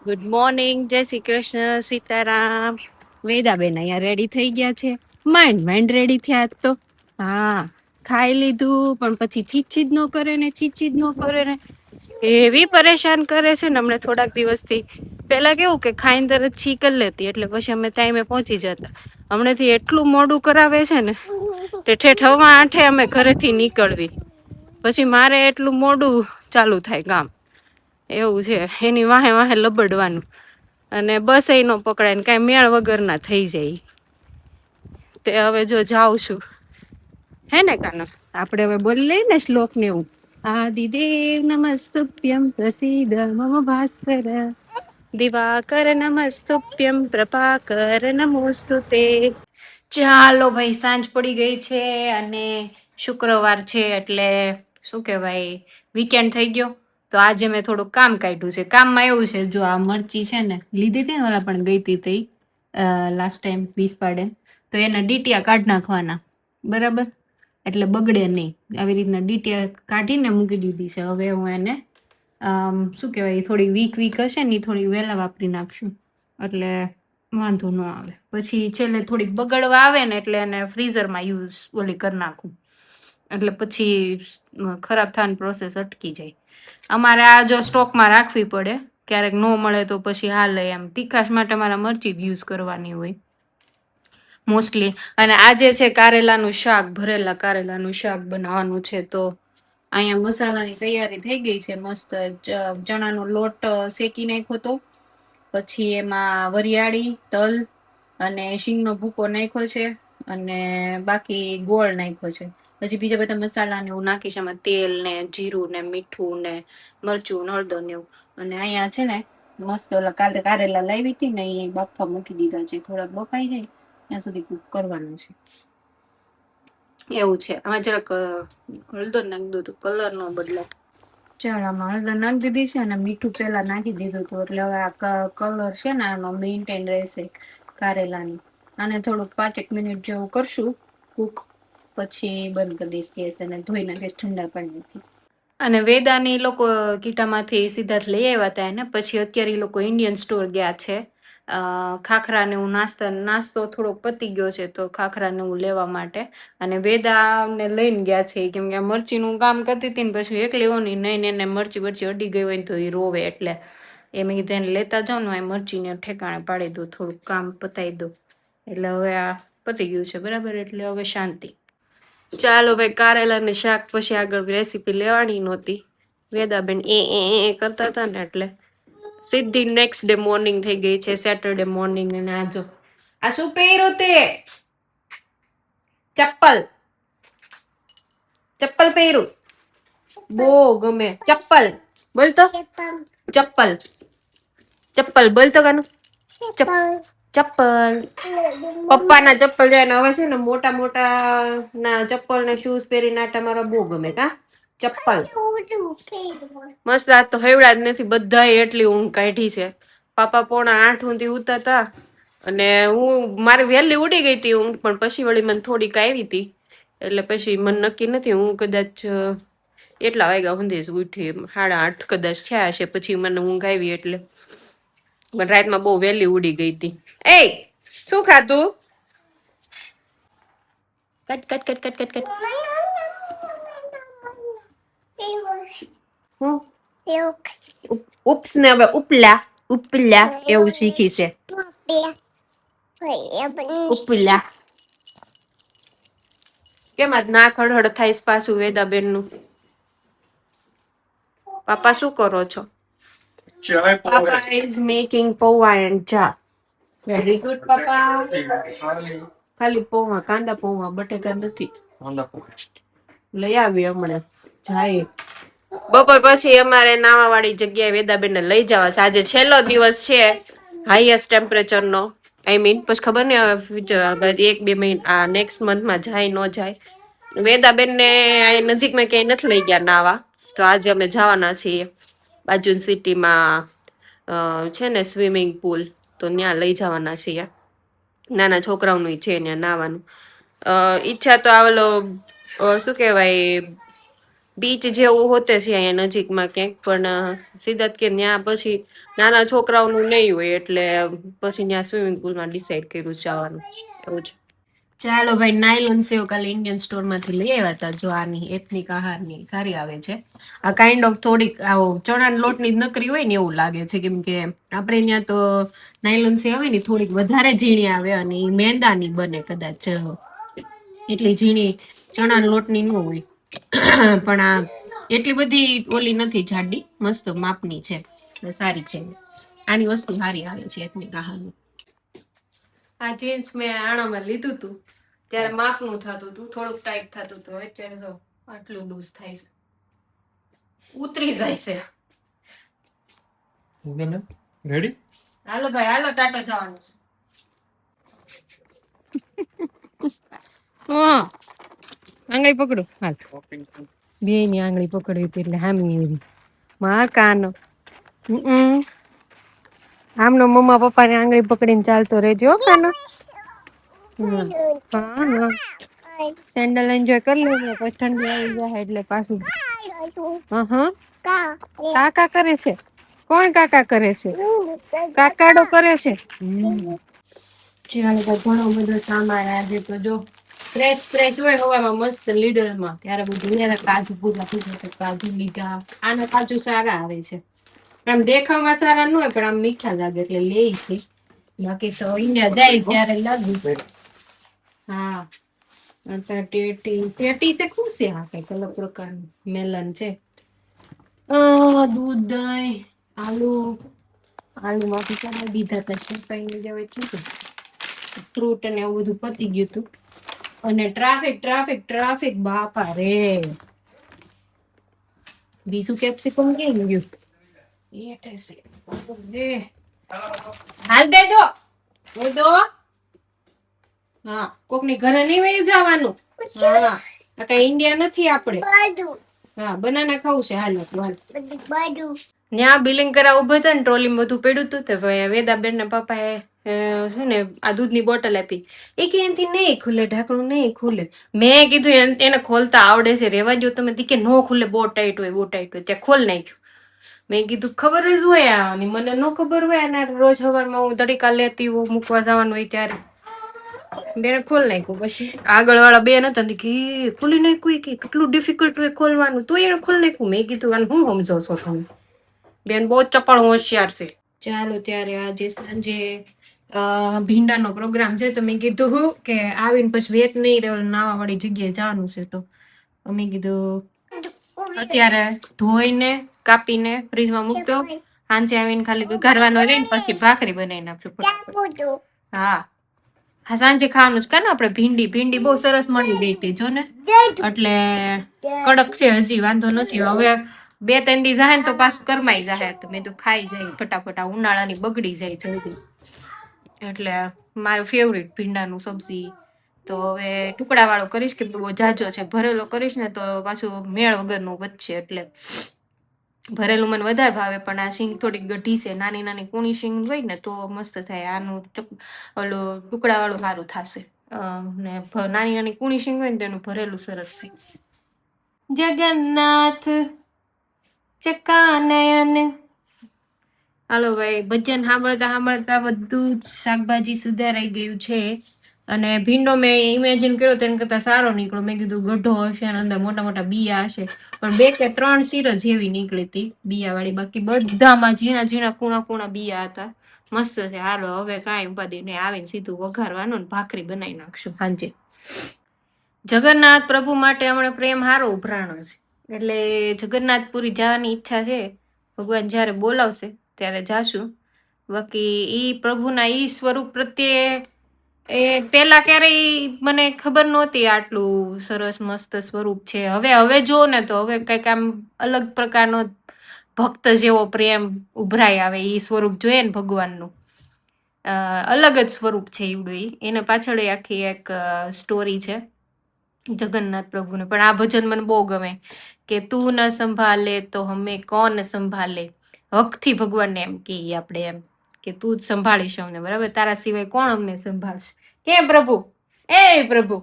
Good morning, જય શ્રી કૃષ્ણ, સીતારામ. વેદાબેન અહીંયા ready થઈ ગયા છે. માંડ રેડી થયા આજ તો. હા, ખાઈ લીધું પણ પછી ચીચી જ ન કરે ને એવી પરેશાન કરે છે ને અમને થોડાક દિવસથી. પેલા કેવું કે ખાઈને તરત છી કરી લેતી એટલે પછી અમે ટાઈમે પહોંચી જતા. હમણાંથી એટલું મોડું કરાવે છે ને તે ઠેઠ 8:15 અમે ઘરેથી નીકળવી. પછી મારે એટલું મોડું ચાલુ થાય કામ. એવું છે, એની વાહે વાહે લબડવાનું અને બસ એ નો પકડાય ને કઈ મેળ વગર ના થઈ જાય. તે હવે જો જાઉં છું, હે ને કાનો આપડે હવે બોલી લઈ ને શ્લોક ને એવું. આદિદેવ નમસ્તુભ્યમ પ્રસીદ મમ ભાસ્કર, દિવાકર નમસ્તુભ્યમ પ્રભાકર નમોસ્તુતે. ચાલો ભાઈ, સાંજ પડી ગઈ છે અને શુક્રવાર છે એટલે શું કેવાય, વીકેન્ડ થઈ ગયો. તો આજે મેં થોડુંક કામ કાઢ્યું છે. કામમાં એવું છે, જો આ મરચી છે ને લીધી હતી ને ઓલા પણ ગઈ હતી લાસ્ટ ટાઈમ 20 પાડે, તો એના ડીટીયા કાઢ નાખવાના, બરાબર, એટલે બગડે નહીં. આવી રીતના ડીટીયા કાઢીને મૂકી દીધી છે. હવે હું એને શું કહેવાય, થોડી વીક હશે ને થોડી વહેલા વાપરી નાખશું એટલે વાંધો ન આવે. પછી છેલ્લે થોડીક બગડવા આવે ને એટલે એને ફ્રીઝરમાં ઓલી કરી નાખું, એટલે પછી ખરાબ થવાની પ્રોસેસ અટકી જાય. અમારે આ જો સ્ટોકમાં રાખવી પડે, ક્યારેક ન મળે તો પછી હાલે એમ. તીખાશ માટે મારા મરચી જ યુઝ કરવાની હોય મોસ્ટલી. અને આજે છે કારેલાનું શાક, ભરેલા કારેલાનું શાક બનાવવાનું છે. તો અહીંયા મસાલાની તૈયારી થઈ ગઈ છે મસ્ત. ચણાનો લોટ શેકી નાખ્યો તો, પછી એમાં વરિયાળી, તલ અને શીંગનો ભૂકો નાખ્યો છે અને બાકી ગોળ નાખ્યો છે. પછી બીજા બધા મસાલા ને હું નાખીશ એમાં, તેલ ને જીરું ને મીઠું ને મરચું ને હળદર ને એવું. અને અહીંયા છે ને મસ્ત ઓલા કારેલા લાવી હતી ને એ બાફા મૂકી દીધા છે. થોડાક બફાઈ જાય ત્યાં સુધી કુક કરવાનું છે. એવું છે. આમાં જરાક હળદર નાખી દઉં તો કલર નો બદલાય. ચાલ, આમાં હળદર નાખી દીધી છે અને મીઠું પેલા નાખી દીધું હતું એટલે હવે આ કલર છે ને આનો મેન્ટેન રહેશે કારેલાની. આને થોડુંક 5 મિનિટ જેવું કરશું કુક, પછી બંધ કરી દઈશ ગેસ અને ધોઈ નાખીશ ઠંડા પાણીથી. અને વેદાની લોકો કીટામાંથી સીધા જ લઈ આવ્યા હતા એને. પછી અત્યારે એ લોકો ઇન્ડિયન સ્ટોર ગયા છે. ખાખરા ને હું નાસ્તો થોડોક પતી ગયો છે તો ખાખરા ને હું લેવા માટે. અને વેદાને લઈને ગયા છે કેમ કે મરચીનું કામ કરતી હતી ને પછી એક લેવાની નહીં, એને મરચી અડી ગઈ હોય ને તો એ રોવે, એટલે એ મેં કીધું એને લેતા જાઉં ને મરચીને ઠેકાણે પાડી દો, થોડુંક કામ પતાવી દો. એટલે હવે આ પતી ગયું છે બરાબર, એટલે હવે શાંતિ. ચાલો ભાઈ, કારેલા ને શાક પછી આગળ રેસીપી લેવાની નહોતી. વેદાબેન એ કરતા હતા ને એટલે સીધી નેક્સ્ટ ડે મોર્નિંગ થઈ ગઈ છે, સેટરડે મોર્નિંગ. અને આજો આ શું પહેર્યું તે? ચપ્પલ પહેર્યું, બહુ ગમે. ચપ્પલ બોલ તો, ચપ્પલ બોલ તો કાનું. ચપ્પલ પપ્પાના ચપ્પલ જાય હવે છે ને મોટા ના ચપ્પલ ને શૂઝ પહેરીને આટા મારા બહુ ગમે. કા ચપ્પલ મસ્ત. આજ તો હેવડા જ નથી, બધા એટલી ઊંઘ કાઢી છે. પાપા 7:45 સુધી ઉતા હતા અને મારી વહેલી ઉડી ગઈ હતી ઊંઘ, પણ પછી વળી મને થોડીક આવી હતી એટલે પછી મને નક્કી નથી. હું કદાચ એટલા વાગ્યા સુધી ઉઠી, 8:30 કદાચ થયા હશે પછી મને ઊંઘ આવી. એટલે પણ રાતમાં બહુ વહેલી ઉડી ગઈ હતી. એ શું ખાધું? Cut cut cut cut cut cut. Oops ને હવે ઉપલા એવું શીખી છે. ઉપલા કેમ આજ ના ખડહડ થાય પાછું વેદાબેન નું? પાપા શું કરો છો? પાપા ઇઝ મેકિંગ પૌવા એન્ડ ચા. વેરી ગુડ પાપા. ખાલી પૌવા, કાંદા પૌવા, બટેકા નથી. લઈ આવી હમણાં જાય. બપોર પછી અમારે નાવા વાળી જગ્યાએ વેદાબેન ને લઈ જવા છે. આજે છેલ્લો દિવસ છે હાઈએસ્ટ ટેમ્પરેચર નો. આઈ મીન પછી ખબર ને 1-2 મહિના નેક્સ્ટ મંથમાં જાય ન જાય. વેદાબેન ને નજીકમાં ક્યાંય નથી લઈ ગયા નાવા, તો આજે અમે જવાના છીએ. બાજુની સિટીમાં છે ને સ્વિમિંગ પુલ, તો ત્યાં લઈ જવાના છીએ. નાના છોકરાઓનું છે ત્યાં નાવાનું. ઈચ્છા તો આવેલો શું કેવાય, બીચ જેવું હોતે છે અહીંયા નજીકમાં ક્યાંક, પણ સિદ્ધાર્થ કે ત્યાં પછી નાના છોકરાઓનું નહીં હોય એટલે પછી ત્યાં સ્વિમિંગ પુલમાં ડિસાઈડ કર્યું જવાનું એવું છે. ચાલો ભાઈ, નાયલોન સેવ કાલે ઇન્ડિયન સ્ટોર માંથી લઈ આવ્યા હતા. જો આની એથનિક આહારની સારી આવે છે. આ કાઇન્ડ ઓફ થોડીક આવો ચણાના લોટની જ નકરી હોય ને એવું લાગે છે, કેમ કે આપણે ત્યાં તો નાયલોન સેવ આવે ને થોડીક વધારે ઝીણી આવે અને ઈ મેંદાની બને કદાચ, એટલી ઝીણી ચણાના લોટની ન હોય. પણ આ એટલી બધી ઓલી નથી, જાડી, મસ્ત માપની છે, સારી છે. આની વસ્તુ સારી આવે છે એથનિક આહારની. આ જીન્સ મેં આણામાં લીધું હતું ત્યારે માપનું થતું હતું, થોડુંક ટાઈટ થતું હતું. અત્યારે તો આટલું લૂઝ થાય છે, ઉતરી જાય છે. રેડી? હાલો ભાઈ, હાલો, ટાટો જવાનું છે. હા, આંગળી પકડો. હાલ, બે ની આંગળી પકડવી હતી એટલે હામી એવી માર કાનો. આમનો મમ્મા પપ્પા ની આંગળી પકડીને ચાલતો રહેજો કાનો. હા, સેન્ડલ એન્જોય કરી લેજો, પછી ઠંડી આવી જાય એટલે પાછું. હા, કાકા કરે છે. કોણ કાકા કરે છે? કાકાડો કરે છે. ચાલો, ઘણો બધો સામાન આજે તો જો ફ્રેશ હોય હવામાં મસ્ત લીડરમાં, ત્યારે બધું કાજુ પૂરા કાજુ લીધા. આના કાજુ સારા આવે છે, આમ દેખાવમાં સારા ન હોય પણ આમ મીઠા લાગે એટલે લે છે. બાકી તો ઇન્ડિયા જાય ત્યારે લાગ્યું. હા, ટેટી છે. શું છે આ? કઈક અલગ પ્રકારનું મેલન છે. દૂધ, દહીં, આલુ માંથી ચાલે દીધા હતા. કઈ જવાય કીધું ફ્રૂટ અને એવું બધું પતી ગયું હતું. અને ટ્રાફિક બાપા રે. બીજું કેપ્સિકમ ક્યાં ગયું? હાલ દે દો. હા, કોકની ઘરે નહીં વયું જવાનું. હા, કઈ ઇન્ડિયા નથી આપણે. હા, બનાના ખાવું છે. હાલ ત્યાં બિલિંગ કરાવ ઉભા હતા ને, ટ્રોલી બધું પડ્યું હતું. તો વેદાબેન ના પપ્પાએ છે ને આ દૂધની બોટલ આપી. એ કે એનાથી નહીં ખુલે, ઢાંકણું નહીં ખુલે. મેં કીધું એને ખોલતા આવડે છે, રેવા જો તમે. કે નો ખુલે, બહુ ટાઈટ હોય. ત્યાં ખોલ નાખ્યું. મેં કીધું ખબર જ હોય આની, મને ન ખબર હોય. અને રોજ સવારમાં હું તડીકા લેતી હોઉં, મૂકવા જવાનું હોય ત્યારે બેને ખોલ નાખ્યું. પછી આગળ વાળા બેન હતા કે ખોલી નાખ્યું, કે કેટલું ડિફિકલ્ટ હોય ખોલવાનું, તો એને ખોલી નાખ્યું. મેં કીધું આને હું સમજો છો તમે? બેન બહુ ચપળ હોશિયાર છે. ચાલો, ત્યારે આજે સાંજે ભીંડાનો પ્રોગ્રામ છે, તો મેં કીધું કે આવીને પછી વેત નહીં રહેવાનું, નાવા વાળી જગ્યાએ જવાનું છે. તો અમે કીધું અત્યારે ધોઈને કાપીને ફ્રીજમાં મૂકતો, સાંજે આવીને ખાલી વઘારવાનો રહીને પછી ભાખરી બનાવી નાખશું. હા, સાંજે ખાવાનું જ કાને આપણે ભીંડી બહુ સરસ મળી ગઈ હતી જો ને, એટલે કડક છે હજી, વાંધો નથી. હવે 2-3 દી જાય ને તો પાછું કરમાઈ જાય. તો મેં તો ખાઈ જાય ફટાફટ, ઉનાળાની બગડી જાય જલ્દી. એટલે મારું ફેવરિટ ભીંડાનું સબ્જી. તો હવે ટુકડા વાળો કરીશ, કે બહુ જાજો છે. ભરેલો કરીશ ને તો પાછું મેળ વગરનું બચશે. એટલે ભરેલું મને વધારે ભાવે, પણ આ શીંગ થોડીક ગઢી છે. નાની કૂણી શીંગ હોય ને તો મસ્ત થાય. આનું ઓલું ટુકડા વાળું સારું થશે. ને નાની કૂણી શીંગ હોય ને તો એનું ભરેલું સરસ થાય. જગન્નાથ ચકાનયન. હાલો ભાઈ, ભજન સાંભળતા બધું શાકભાજી સુધારાઈ ગયું છે. અને ભીંડો મેં ઇમેજિન કર્યો તેના કરતા સારો નીકળ્યો. મેં કીધું ગઢો હશે અને અંદર મોટા મોટા બિયા હશે, પણ 2 કે 3 શીર જ એવી નીકળી હતી બિયા વાળી. બાકી બધામાં ઝીણા કૂણા બિયા હતા. મસ્ત છે. હાલો હવે કાંઈ ઉપાધિ નહીં, આવીને સીધું વઘારવાનું ને ભાખરી બનાવી નાખશું સાંજે. જગન્નાથ પ્રભુ માટે હમણાં પ્રેમ હારો ઉભરાણો છે, એટલે જગન્નાથપુરી જવાની ઈચ્છા છે. ભગવાન જયારે બોલાવશે ત્યારે જાશું. બાકી ઈ પ્રભુના ઈ સ્વરૂપ પ્રત્યે એ પેલા ક્યારેય મને ખબર નહોતી આટલું સરસ મસ્ત સ્વરૂપ છે. હવે જો ને તો હવે કઈક આમ અલગ પ્રકારનો ભક્ત જેવો પ્રેમ ઉભરાય આવે. ઈ સ્વરૂપ જોઈએ ને ભગવાનનું, અલગ જ સ્વરૂપ છે ઈવડું. એના પાછળ આખી એક સ્ટોરી છે જગન્નાથ પ્રભુને. પણ આ ભજન મને બહુ ગમે કે તું ન સંભાલે તો હમે કોણ સંભાલે. હકથી ભગવાનને એમ કહીએ આપણે, એમ કે તું જ સંભાળીશ અમને, બરાબર? તારા સિવાય કોણ અમને સંભાળશે? કે પ્રભુ, એ પ્રભુ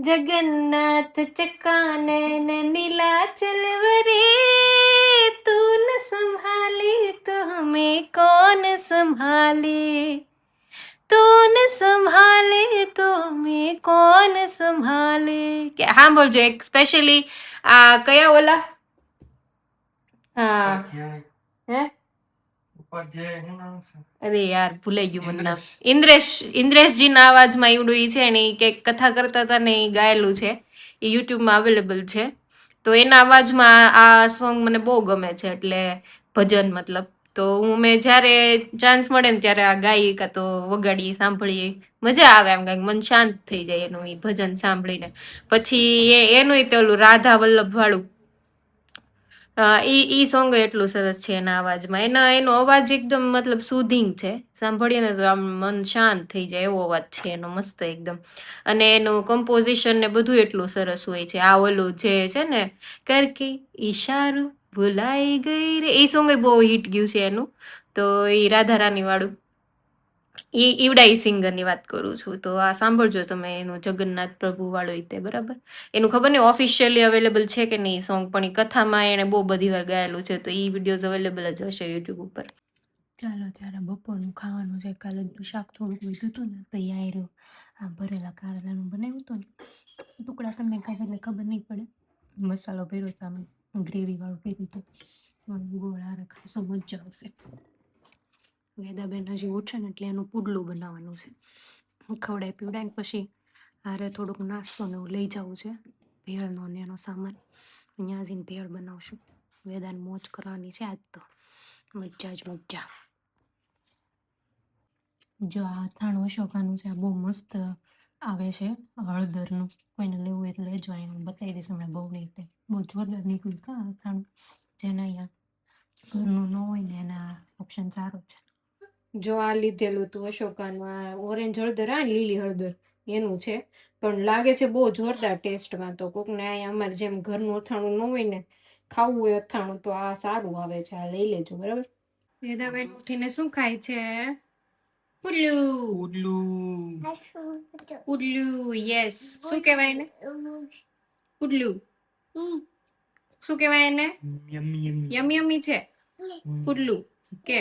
जगन्नाथ चकानन नीलाचल वरे, तू न संभाले तो हमें कौन संभाले, तू न संभाले तो हमें कौन संभाले. કે સાંભળજો એક સ્પેશિયલી આ કયા ઓલા હા હે અરે યાર ભૂલાઈ ગયું મને નામ. ઇન્દ્રેશજીના અવાજમાં ઈવડું ઈ છે ને ઈ કે કથા કરતા હતા ને ઈ ગાયેલું છે, એ યુટ્યુબમાં અવેલેબલ છે. તો એના અવાજમાં આ સોંગ મને બહુ ગમે છે, એટલે ભજન મતલબ. તો મેં જ્યારે ચાન્સ મળે ને ત્યારે આ ગાઈ કાં તો વગાડીએ સાંભળીએ, મજા આવે એમ, કંઈક મન શાંત થઈ જાય એનું એ ભજન સાંભળીને. પછી એનું તે ઓલું રાધા વલ્લભ વાળું ઈ સોંગ એટલું સરસ છે એના અવાજમાં. એનો અવાજ એકદમ મતલબ સુધિંગ છે, સાંભળીએ ને તો આમ મન શાંત થઈ જાય એવો અવાજ છે એનો, મસ્ત એકદમ. અને એનું કમ્પોઝિશન ને બધું એટલું સરસ હોય છે. આ ઓલું જે છે ને કરકે ઈશારું ભૂલાઈ ગઈ રે, એ સોંગ બહુ હિટ ગયું છે એનું. તો એ રાધા રાની વાળું ઈવડાઈ સિંગર ની વાત કરું છું. તો આ સાંભળજો તમે, એનું જગન્નાથ પ્રભુ વાળું તે બરાબર. એનું ખબર નહીં ઓફિશિયલી અવેલેબલ છે કે નહીં સોંગ, પણ એ કથામાં એને બહુ બધી વાર ગાયેલું છે. તો એ વિડીયોઝ અવેલેબલ જ હશે યુટ્યુબ ઉપર. ચાલો ત્યારે બપોરનું ખાવાનું છે. કાલે શાક થોડુંક લીધું હતું ને, તો એ રહ્યું આ ભરેલા કારેલાનું બનાવ્યું હતું ને, ટુકડા તમને ખબર નહીં પડે. મસાલો ભર્યો હતો, આમ ગ્રેવી વાળું ભર્યું હતું, ગોળ હારે ખાસો મજા આવશે. વેદાબેન હજી ઉઠે ને એટલે એનું પુડલું બનાવવાનું છે. ખવડાય પીવડાય પછી હારે થોડુંક નાસ્તો ને એવું લઈ જવું છે, ભેળનો ને એનો સામાન. અહીંયા જઈને ભેળ બનાવશું. વેદાને મોજ કરવાની છે આજ તો, મજા જ મજા. જો આ અથાણું અશોકાનું છે, આ બહુ મસ્ત આવે છે હળદરનું. કોઈને લેવું હોય એટલે લેજો, અહીંયા બતાવી દઈશ હમણાં. બહુ નહીં તે બહુ જોરદાર નીકળ્યું કાં અથાણું. જેને અહીંયા ઘરનું ન હોય ને એના ઓપ્શન સારો છે. જો આ લીધેલું હતું અશોકાનું, આ ઓરેન્જ હળદર, આ લીલી હળદર એનું છે, પણ લાગે છે બહુ જોરદાર ટેસ્ટમાં. તો કોકને અહીંયા અમારે જેમ ઘરનું અથાણું ન હોય ને, ખાવું હોય અથાણું, તો આ સારું આવે છે, આ લઈ લેજો બરાબર. વેદાબેન ઉઠીને શું ખાય છે? પુડલું. પુડલું, યસ. શું કહેવાય એને? પુડલું. શું કહેવાય એને? યમી યમી છે પુડલું કે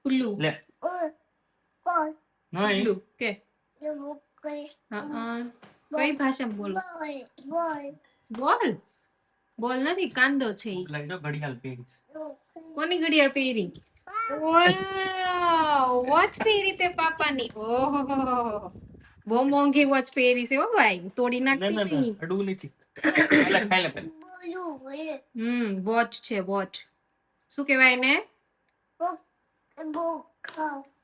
પુડલું પુડલું કે કઈ ભાષામાં બોલો? બોલ બોલ નથી, કાંદો છે. કોની ઘડિયાળ પહેરી? વોચ પહેરી તે પાપાની? ઓહો, બહુ મોંઘી વોચ પહેરી છે હો ભાઈ, તોડી નાખતી નહીં. વોચ છે, વોચ. શું કહેવાય એને?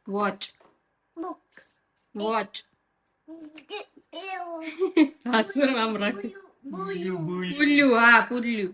વોચ. વોચ. હા, શું નામ રાખ્યું? પુલ્લું. હા, પુલ્લું.